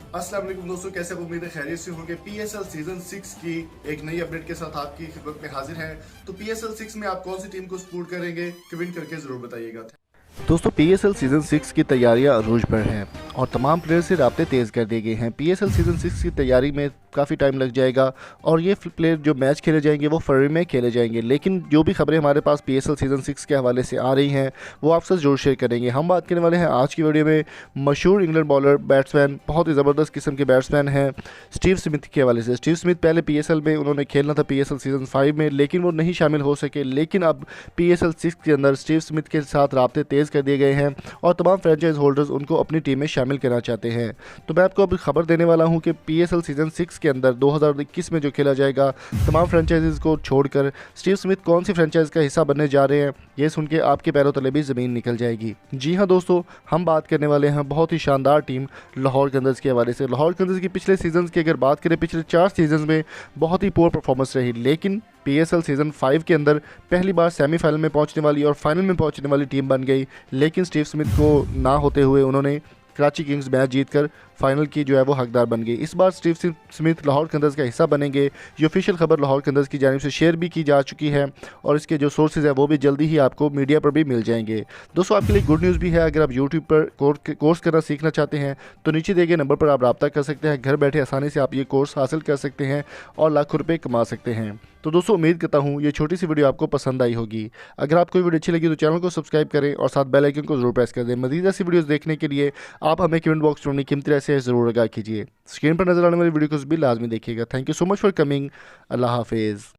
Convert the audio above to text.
अस्सलाम वालेकुम दोस्तों, कैसे आप? उम्मीद है खैरियत से होंगे। पीएसएल सीजन 6 की एक नई अपडेट के साथ आपकी खिदमत में हाजिर हैं। तो पीएसएल 6 में आप कौन सी टीम को सपोर्ट करेंगे, कमेंट करके जरूर बताइएगा। दोस्तों पीएसएल सीजन 6 की तैयारियां अरूज पर हैं और तमाम प्लेयर से राब्ते तेज़ कर दिए गए हैं। पीएसएल सीजन 6 की तैयारी में काफ़ी टाइम लग जाएगा और ये प्लेयर जो मैच खेले जाएंगे वो फरवरी में खेले जाएंगे। लेकिन जो भी खबरें हमारे पास पीएसएल सीजन 6 के हवाले से आ रही हैं वो आपसे जरूर शेयर करेंगे। हम बात करने वाले हैं आज की वीडियो में मशहूर इंग्लैंड बॉलर बैट्समैन, बहुत ही ज़बरदस्त किस्म के बैट्समैन हैं स्टीव स्मिथ के हवाले से। स्टीव स्मिथ पहले पीएसएल में उन्होंने खेलना था पीएसएल सीजन 5 में, लेकिन वो नहीं शामिल हो सके। लेकिन अब पीएसएल 6 के अंदर स्टीव स्मिथ के साथ राब्ते तेज़ कर दिए गए हैं और तमाम फ्रेंचाइज होल्डर्स उनको अपनी टीम में शामिल करना चाहते हैं। तो मैं आपको अभी खबर देने वाला हूं कि पीएसएल सीजन 6 के अंदर 2021 में जो खेला जाएगा, तमाम फ्रेंचाइजीज को छोड़कर स्टीव स्मिथ कौन सी फ्रेंचाइज का हिस्सा बनने जा रहे हैं, ये सुन के आपके पैरों तले भी ज़मीन निकल जाएगी। जी हाँ दोस्तों, हम बात करने वाले हैं बहुत ही शानदार टीम लाहौर कलंदर्स के हवाले से। लाहौर कलंदर्स की पिछले सीजन की अगर बात करें, पिछले 4 सीजन में बहुत ही पुअर परफॉर्मेंस रही, लेकिन पीएसएल सीजन 5 के अंदर पहली बार सेमीफाइनल में पहुंचने वाली और फाइनल में पहुंचने वाली टीम बन गई। लेकिन स्टीव स्मिथ को ना होते हुए उन्होंने कराची किंग्स मैच जीतकर फाइनल की जो है वो हकदार बन गई। इस बार स्टीव स्मिथ लाहौर कलंदर्स का हिस्सा बनेंगे। ये ऑफिशियल खबर लाहौर कलंदर्स की जानिब से शेयर भी की जा चुकी है और इसके जो सोर्सेज है वो भी जल्दी ही आपको मीडिया पर भी मिल जाएंगे। दोस्तों आपके लिए गुड न्यूज़ भी है, अगर आप यूट्यूब पर कोर्स करना सीखना चाहते हैं तो नीचे दिए गए नंबर पर आप रब्ता कर सकते हैं। घर बैठे आसानी से आप ये कोर्स हासिल कर सकते हैं और लाखों रुपये कमा सकते हैं। तो दोस्तों उम्मीद करता हूँ ये छोटी सी वीडियो आपको पसंद आई होगी। अगर आपको वीडियो अच्छी लगी तो चैनल को सब्सक्राइब करें और साथ बेल आइकन को जरूर प्रेस कर दें। मज़ीद ऐसी वीडियोस देखने के लिए आप हमें कमेंट बॉक्स में अपनी कीमती राय से जरूर आगाह कीजिए। स्क्रीन पर नजर आने वाली वीडियो को भी लाजमी देखिएगा। Thank you so much for coming. अल्लाह हाफिज़।